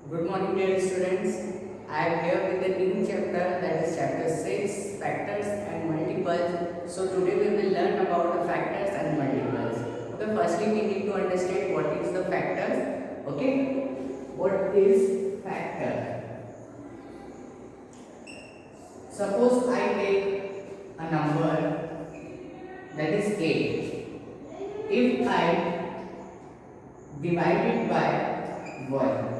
Good morning, dear students. I am here with a new chapter, that is chapter 6, factors and multiples. So today we will learn about the factors and multiples. Okay, firstly we need to understand what is the factors. Okay, what is factor? Suppose I take a number that is 8. If I divide it by 1,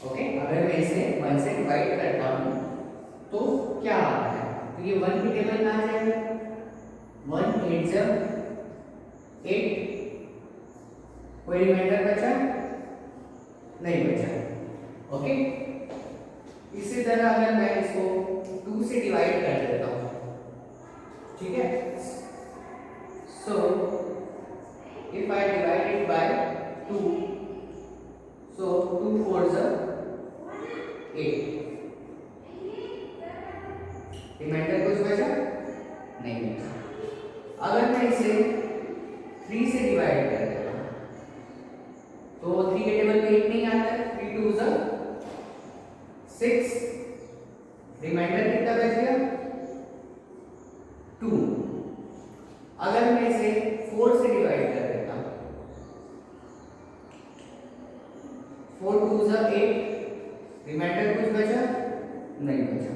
okay अगर मैं इसे 1 से divide करता हूँ तो क्या आता है, तो ये 1 की टेबल में आ जाएगा। 1 8 जब 8, कोई रिमाइंडर बचा नहीं बचा। ओके, इसी तरह अगर मैं इसको 2 से डिवाइड कर देता हूँ, ठीक है, so if I divide it by 2, so 2 4s are 8, remainder कुछ बचा नहीं बचा। अगर मैं इसे 3 से डिवाइड कर देता हूं तो 3 के टेबल में 8 नहीं आता है, 3 2s are 6, रिमाइंडर कितना बच गया 2। अगर मैं इसे 4 से डिवाइड कर देता हूं, 4 2s are 8, रिमाइंडर कुछ बचा नहीं बचा।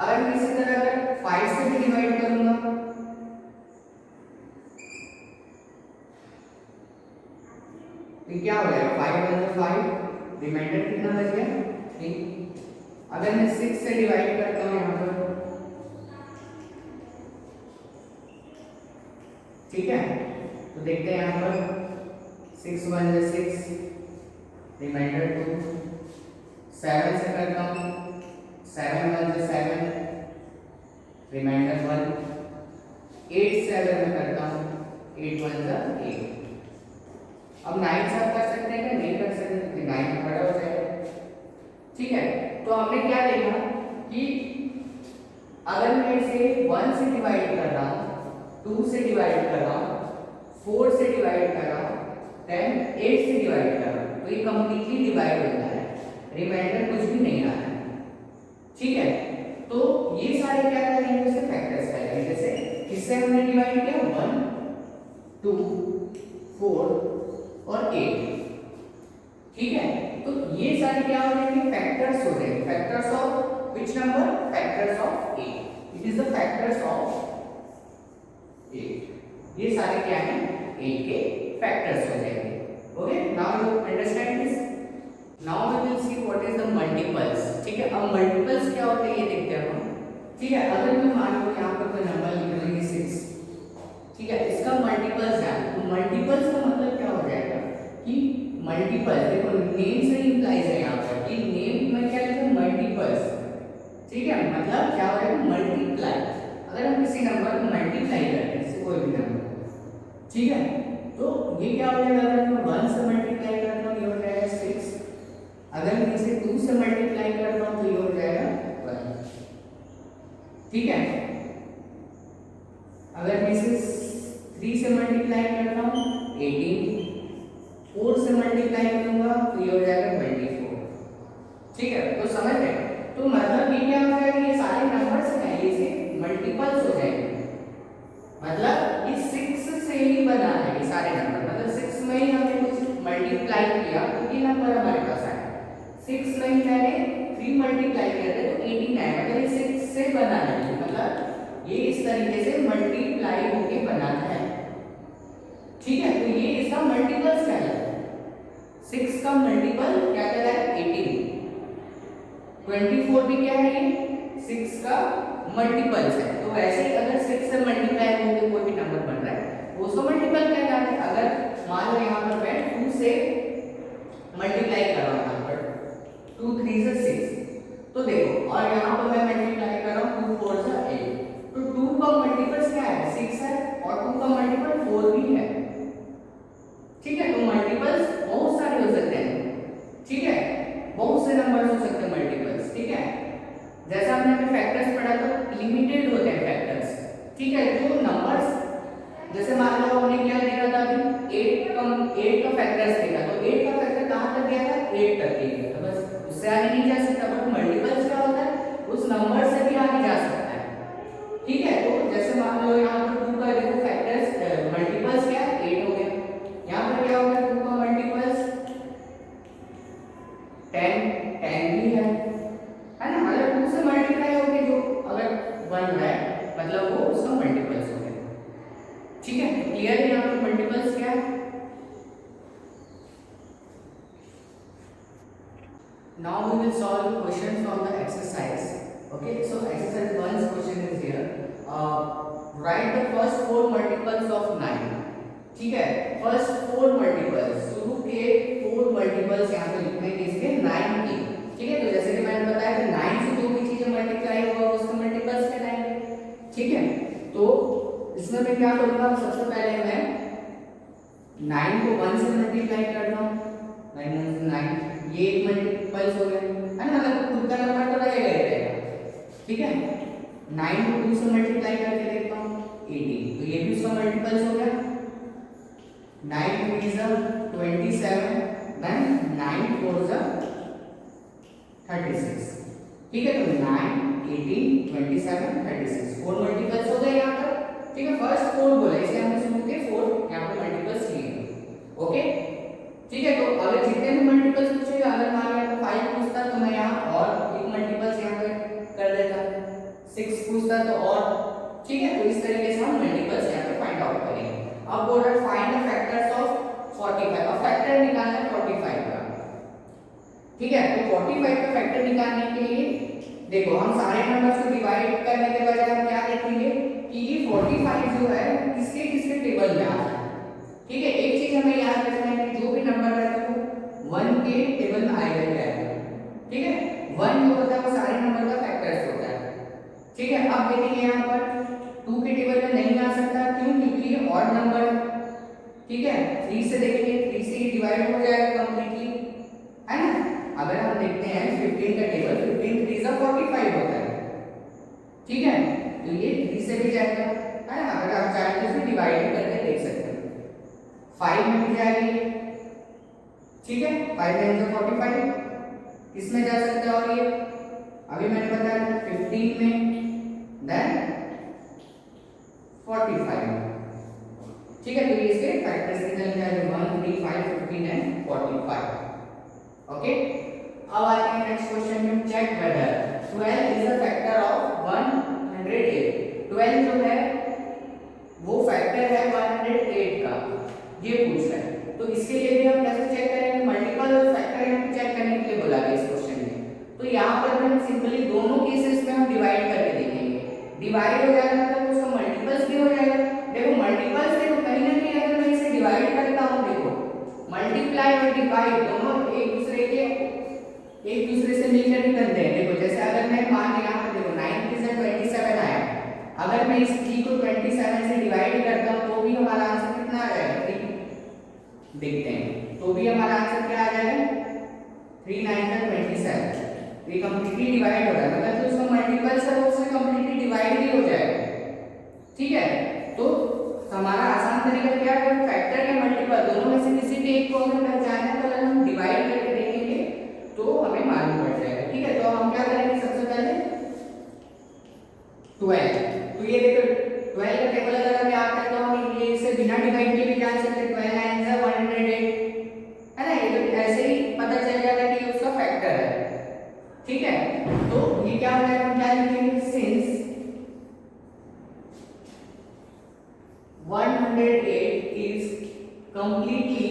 अगर मैं इसी तरह अगर 5 से भी डिवाइड करूंगा तो क्या हो जाएगा, 5 1 5, रिमाइंडर कितना बच गया 3। अगर मैं 6 से डिवाइड करता हूं यहां पर, ठीक है, तो देखते हैं यहां पर 6 1 6, रिमाइंडर 2। 7 से करता हूँ, 7 1 7, रिमाइंडर 1। 8 से अगर मैं करता हूँ, 8 1 8। अब 9 से आप कर सकते हैं क्या, नहीं कर सकते, क्योंकि 9 बड़ा हो जाएगा। ठीक है, तो हमने क्या देखा कि अगर मैं इसे 1 से डिवाइड कर रहा हूँ, 2 से डिवाइड कर रहा हूँ, 4 से डिवाइड कर रहा हूँ, 8 से डिवाइड कर रहा हूँ, तो ये कंप्लीटली डिवाइड होता है, रिमाइंडर कुछ भी नहीं आता है। ठीक है, तो ये सारे क्या करेंगे, उसे फैक्टर्स करेंगे। जैसे किससे हमने डिवाइड किया, 1 2 4 और 8। ठीक है, तो ये सारे क्या हो जाएंगे, फैक्टर्स हो जाएंगे। Factors of which number, factors of 8। It is the factors of 8। ये सारे क्या हैं, 8 के फैक्टर्स हो जाएंगे। Okay, now you understand this. Now we will see what is the multiples. ठीक है, अब मल्टीपल्स क्या होते हैं ये देखते हैं हम। ठीक है, अगर मैं मान लो यहाँ पर कोई नंबर लिख रही 6, ठीक है, इसका मल्टीपल्स है, तो मल्टीपल्स का मतलब क्या हो जाएगा कि मल्टीपल, देखो नेम से ही इंप्लाइज है यहाँ पर कि नेम में क्या लिखा है, मल्टीपल्स। ठीक है, मतलब क्या हो जाएगा, मल्टीप्लाई। अगर हम किसी नंबर को मल्टीप्लाई करते हैं, जैसे कोई भी नंबर, ठीक है, तो ये क्या हो जाएगा, अगर मैं 1 से मल्टीप्लाई करता हूँ ये हो जाएगा 6, अगर मैं इसे 2 से मल्टीप्लाई करता हूं तो ये हो जाएगा 1। ठीक है, अगर मैं इसे 3 से मल्टीप्लाई करता हूं 18, 4 से मल्टीप्लाई करूंगा तो ये हो जाएगा 24। ठीक है, तो समझ गए, तो मतलब ये क्या हो जाएगा, ये सारे नंबर्स हैं, ये मल्टीपल्स हो जाएंगे। मतलब ये 6 से ही बना है ये सारे नंबर, मतलब 6 में ही हमने कुछ मल्टीप्लाई किया तो ये नंबर हमारे पास आया। 6 में ही मैंने 3 मल्टीप्लाई किया था तो 18 आया, मतलब ये 6 से बना है, मतलब ये इस तरीके से मल्टीप्लाई होके बना है। ठीक है, तो ये इसका मल्टीपल्स कहलाता है। 6 का मल्टीपल क्या कहलाता है, 18। 24 भी क्या है, ये 6 का मल्टीपल्स है। तो वैसे ही अगर 6 से मल्टीप्लाई होकर कोई भी नंबर बन रहा है वो उसको मल्टीपल कहलाता है। अगर मान लो यहाँ पर मैं 2 से मल्टीप्लाई कर रहा हूँ, यहाँ पर 2 3 से 6, तो देखो, और यहाँ पर मैं मल्टीप्लाई कर रहा हूँ 2 4 से 8, तो 2 का मल्टीपल्स क्या है, 6 है, और 2 का मल्टीपल 4 भी है। ठीक है, तो मल्टीपल्स बहुत सारे हो सकते हैं। ठीक है, बहुत से नंबर्स हो सकते हैं मल्टीपल्स। ठीक है, जैसा हमने अभी फैक्टर्स पढ़ा तो लिमिटेड होते हैं फैक्टर्स। ठीक है, जो नंबर्स जैसे मान लो हमने क्या देखा था अभी 8 का फैक्टर्स देखा, तो 8 का फैक्टर कहां तक गया था, 8 तक ही है, तो बस उससे आगे नहीं जा सकता। बट मल्टीपल्स क्या होता है, उस नंबर से भी आगे जा सकता है। ठीक है, तो जैसे मान लो यहाँ पर 2 का देखो फैक्टर्स मल्टीपल्स क्या है, 8 हो गया। यहाँ पर क्या हो गया, 2 का मल्टीपल्स 10 भी है ना। मतलब 2 से मल्टीप्लाई हो गया, जो अगर 1 है मतलब वो उसका मल्टीपल्स हो गया। ठीक है, क्लियर है यहाँ पर मल्टीपल्स क्या है। Now we will solve questions from the exercise. Okay, so exercise 1's question is here. Write the first 4 multiples of 9. ठीक है, first 4 multiples, शुरू के 4 multiples यहाँ पे लिखने के इसके 9 के। ठीक है, तो जैसे कि मैंने बताया कि 9 से जो भी चीजें मल्टीप्लाई होगा उसके मल्टीपल्स कहलाएंगे। ठीक है, तो इसमें मैं क्या करूँगा, सबसे पहले मैं 9 को 1 से मल्टीप्लाई करता हूँ, 9 ये एक मल्टीपल्स हो गया है ना, मतलब खुद का नंबर तो रहेगा ही रहेगा। ठीक है, 9 को 2 से मल्टीप्लाई करके देखता हूँ 18, तो ये भी उसका मल्टीपल्स हो गया। 9 2 is 27, then 9 4 is 36। ठीक है, तो 9 18 27 36 4 मल्टीपल्स हो गए यहाँ पर। ठीक है, फर्स्ट 4 बोला इसलिए हमने शुरू के 4 यहाँ पे मल्टीपल्स लिए। ओके, ठीक है, तो अगर जितने भी मल्टीपल्स पूछे, अगर मान लिया 5 पूछता तो मैं यहाँ और एक मल्टीपल्स यहाँ पे कर देता, 6 पूछता तो और। ठीक है, तो इस तरीके से हम मल्टीपल्स यहाँ पे फाइंड आउट करेंगे। अब बोल रहा है फाइंड द फैक्टर्स ऑफ 45, अब फैक्टर निकालना है 45 का। ठीक है, तो 45 का फैक्टर निकालने के लिए देखो हम सारे नंबर्स को डिवाइड करने के बजाय हम क्या देखेंगे कि ये 45 जो है किसके किसके टेबल में आ रहा है। ठीक है, एक चीज हमें याद रखना है कि जो भी नंबर रहता है वो 1 के टेबल में आएगा ही आएगा। ठीक है, 1 जो होता है वो सारे नंबर का फैक्टर्स होता है। ठीक है, अब देखेंगे यहाँ पर 2 के टेबल में नहीं आ सकता, क्यों, क्योंकि ये ऑड नंबर है। ठीक है, 3 से देखेंगे, 3 से ये डिवाइड हो जाएगा कंप्लीटली, है ना। अगर हम देखते हैं 15 का टेबल, 15 3 से 45 होता है। ठीक है, तो ये 3 से भी जाएगा, है ना। अगर आप चाहें तो इसे डिवाइड करके देख सकते हैं, 5 में भी जाएगी। ठीक है, 5 9 से 45 इसमें जा सकता है। और ये अभी मैंने बताया 15 में, देन 45। ठीक है, तो ये इसके फैक्टर्स निकल जाएंगे 1 3 5 15 एंड 45। ओके, अब आते हैं नेक्स्ट क्वेश्चन में। Check whether 12 is a factor of 108। 12 जो है वो फैक्टर है 108 का, ये पूछ रहा है। तो इसके लिए भी हम कैसे चेक करेंगे, मल्टीपल फैक्टर यहाँ चेक करने के लिए बोला गया इस क्वेश्चन में। तो यहाँ पर हम सिंपली दोनों केसेस में हम डिवाइड करके देखेंगे। डिवाइड हो जाएगा मतलब उसका मल्टीपल्स भी हो जाएगा। देखो मल्टीपल्स देखो कहीं ना कहीं अगर मैं इसे डिवाइड करता हूँ, देखो मल्टीप्लाई और डिवाइड दोनों एक दूसरे से मिलकर ही बनते हैं। देखो जैसे अगर मैं मान लिया यहाँ पर देखो 9 3 27 आया, अगर मैं इस 3 को 27 से डिवाइड करता हूँ तो भी हमारा आंसर कितना आ जाएगा, 3। देखते हैं, तो भी हमारा आंसर क्या आ जाएगा, 3 9 27। ये कंप्लीटली डिवाइड हो रहा है, मतलब जो उसका मल्टीपल्स है वो उससे कंप्लीटली डिवाइड ही हो जाएगा। ठीक है, तो हमारा आसान तरीका क्या है, फैक्टर या मल्टीपल दोनों में से किसी भी एक को अगर पहचानना है तो अगर हम डिवाइड करके देखेंगे तो हमें मालूम पड़ जाएगा। ठीक है, तो हम क्या करेंगे, सबसे पहले 12, तो ये देखो 12 का टेबल अगर हमें आता है तो हम ये इसे बिना डिवाइड के भी जान सकते हैं। 12 आंसर 108, है ना। ये तो ऐसे ही पता चल जाएगा कि उसका फैक्टर है। ठीक है, तो ये क्या हो जाएगा, हम क्या लिखेंगे, since 108 is completely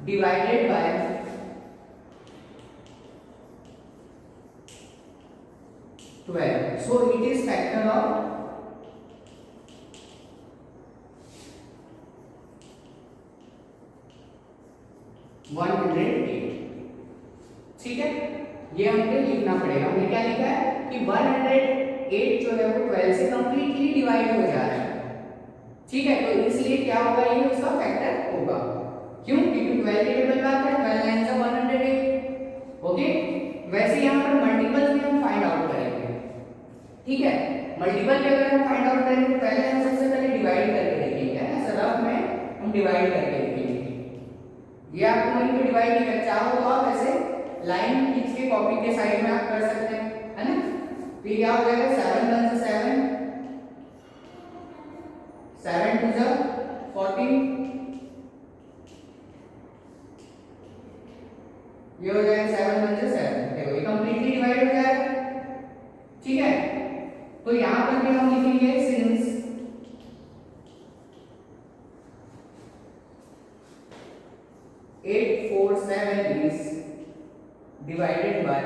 divided by 12, so it is factor of 108। ठीक है, ये हमें लिखना पड़ेगा। हमने क्या लिखा है कि 108 जो है वो 12 से कंप्लीटली डिवाइड हो जा रहा है। ठीक है, तो इसलिए क्या होगा, ये उसका फैक्टर होगा। क्यों, क्योंकि 12 के टेबल में आता है 12 9 से 108। ओके, वैसे यहाँ पर मल्टीपल भी हम फाइंड आउट करेंगे। ठीक है, मल्टीपल भी अगर हम फाइंड आउट करेंगे तो पहले हम सबसे पहले डिवाइड करके देखेंगे, है ना। रफ में हम डिवाइड करके देखेंगे। ये आपको वहीं पे डिवाइड नहीं करना, चाहो तो आप ऐसे लाइन खींच के कॉपी के साइड में आप कर सकते हैं, है ना। तो ये क्या हो जाएगा 7 1 से 7, 7 2 जा 14, ये हो जाएगा 7 1 से 7। देखो ये कंप्लीटली डिवाइड हो जाएगा, ठीक है। तो यहां पर भी हम लिखेंगे since 8 4 7 is divided by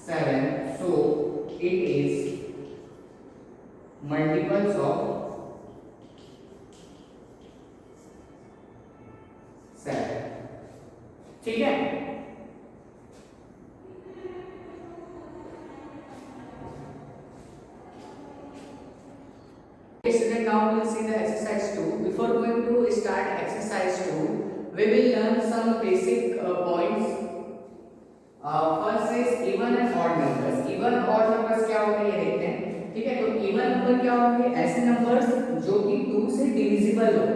7, so it is multiples of 7, ठीक है। Student, now we will see the exercise 2. Before going to start exercise 2, we will learn some basic points. First is even and odd numbers. Even odd numbers क्या होते हैं ये देखते हैं, ठीक है। तो even नंबर क्या होंगे, ऐसे नंबर्स जो कि 2 से डिविजिबल हो,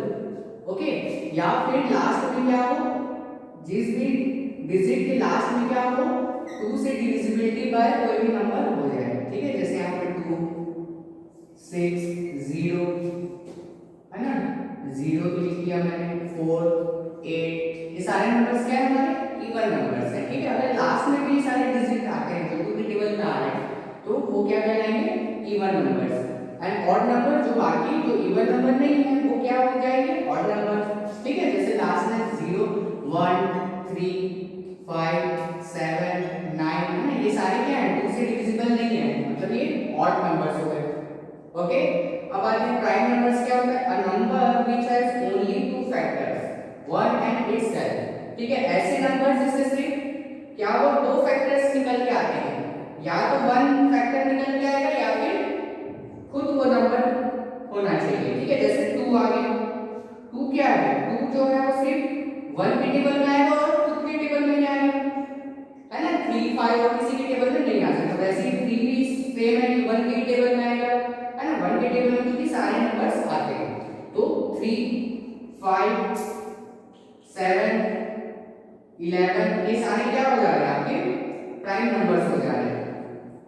ओके, या फिर लास्ट में क्या हो, जिस भी डिजिट के लास्ट में क्या हो 2 से डिविजिबिलिटी बाय कोई भी नंबर हो जाए, ठीक है। जैसे यहाँ पर 2 6 0, है ना, 0 तो लिख दिया मैंने, 4 8, ये सारे नंबर्स क्या है हमारे इवन नंबर्स हैं, ठीक है। अगर लास्ट में भी सारे डिजिट आते हैं जो 2 के टेबल में आ रहे हैं तो वो क्या कहलाएंगे even numbers. And odd number जो बाकी जो इवन नंबर नहीं है वो क्या हो जाएंगे ऑड नंबर, ठीक है। जैसे लास्ट में 0 1 3 5 7 9, है ना, ये सारे क्या है 2 से डिविजिबल नहीं है, मतलब ये ऑड नंबर्स हो गए, ओके। अब आते हैं प्राइम नंबर्स क्या होता है, a number which has only 2 factors 1 and itself, ठीक है। ऐसे नंबर जिससे सिर्फ क्या वो 2 फैक्टर्स निकल के आते हैं, या तो 1 फैक्टर निकल के आएगा या फिर खुद वो नंबर होना चाहिए, ठीक है। जैसे 2 आ गया, 2 क्या है, 2 जो है वो सिर्फ 1 के टेबल में आएगा और खुद के टेबल में नहीं आएगा, है ना। 3 5 और किसी के टेबल में नहीं आ सकता, वैसे ही 3 भी सेम है, 1 के टेबल में आएगा, है ना। 1 के टेबल में क्योंकि सारे नंबर्स आते हैं, तो 3 5 7 11 ये सारे क्या हो जा रहे हैं आपके प्राइम नंबर्स हो जा रहे हैं,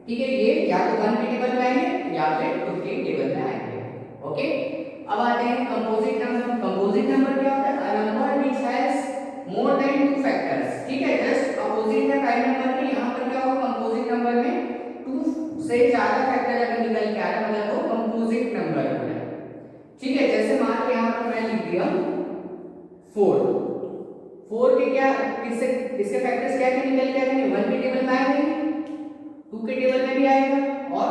ठीक है। ये या तो 1 के टेबल में आएंगे या फिर 2 के टेबल में आएंगे, ओके। अब आते हैं कंपोजिट नंबर। कंपोजिट नंबर क्या होता है, a number which has more than 2 factors, ठीक है। जस्ट अपोजिट है प्राइम नंबर के, यहां पर क्या होगा कंपोजिट नंबर में 2 से ज्यादा फैक्टर अगर निकल के आ रहा है मतलब वो कंपोजिट नंबर हो रहा है, ठीक है। जैसे मान के यहां पर मैं लिख दिया 4, 4 के क्या किससे इसके फैक्टर्स क्या क्या निकल के आ जाएंगे, 1 के टेबल में आएंगे, 2 के टेबल में भी आएगा और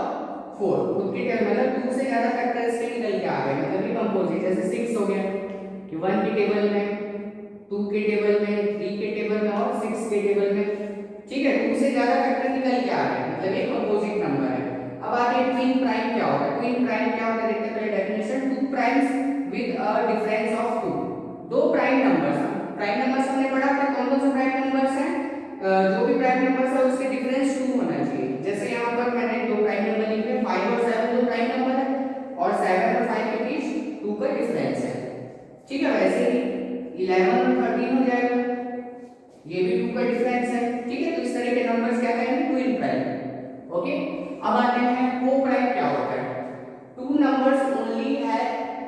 4 खुद के टेबल मतलब 2 से ज्यादा फैक्टर्स के निकल के आ गए, मतलब ये कंपोजिट। जैसे 6 हो गया कि 1 के टेबल में, 2 के टेबल में, 3 के टेबल में और 6 के टेबल में, ठीक है। 2 से ज्यादा फैक्टर निकल के आ रहे हैं, मतलब ये कंपोजिट नंबर है। अब आते हैं ट्विन प्राइम क्या होता है। ट्विन प्राइम क्या होता है देखते हैं पहले definition, 2 primes with a difference of 2, 2 prime numbers. Prime numbers हमने पढ़ा था कौन कौन से प्राइम नंबर्स हैं, जो भी प्राइम नंबर्स है उसके डिफरेंस 2 होना चाहिए। जैसे यहाँ पर मैंने 2 प्राइम नंबर लिखे, 5 और 7 दो प्राइम नंबर है और 7 और 5 के बीच 2 का डिफरेंस है, ठीक है। वैसे ही 11 और 13 हो जाएगा, ये भी 2 का डिफरेंस है, ठीक है। तो इस तरह के नंबर्स क्या कहेंगे ट्विन प्राइम, ओके। अब आते हैं को प्राइम क्या होता है, 2 numbers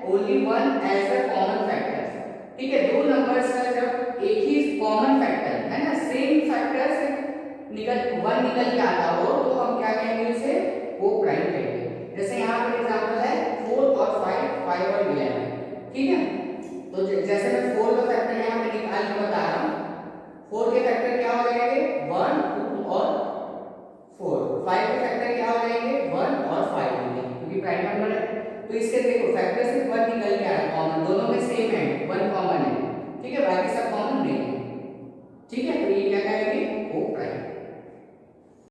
only one as a common factor, ठीक है। 2 नंबर्स का जब एक ही कॉमन फैक्टर है ना, सेम फैक्टर से निकल 1 निकल के आता हो तो हम क्या कहेंगे उसे को प्राइम कहेंगे। जैसे यहाँ पर एग्जांपल है 4 और 5 5 और 11, ठीक है। तो जैसे मैं 4 का फैक्टर यहाँ पे निकाल के बता रहा हूँ, 4 के फैक्टर क्या हो जाएंगे 1 2 और 4, 5 के फैक्टर क्या हो जाएंगे 1 और 5 होंगे क्योंकि प्राइम नंबर है। तो इसके देखो फैक्टर सिर्फ 1 निकल के आ रहा है कॉमन, दोनों में सेम है, 1 कॉमन है, ठीक है, बाकी सब कॉमन नहीं है, ठीक है। तो ये क्या कहेंगे को प्राइम।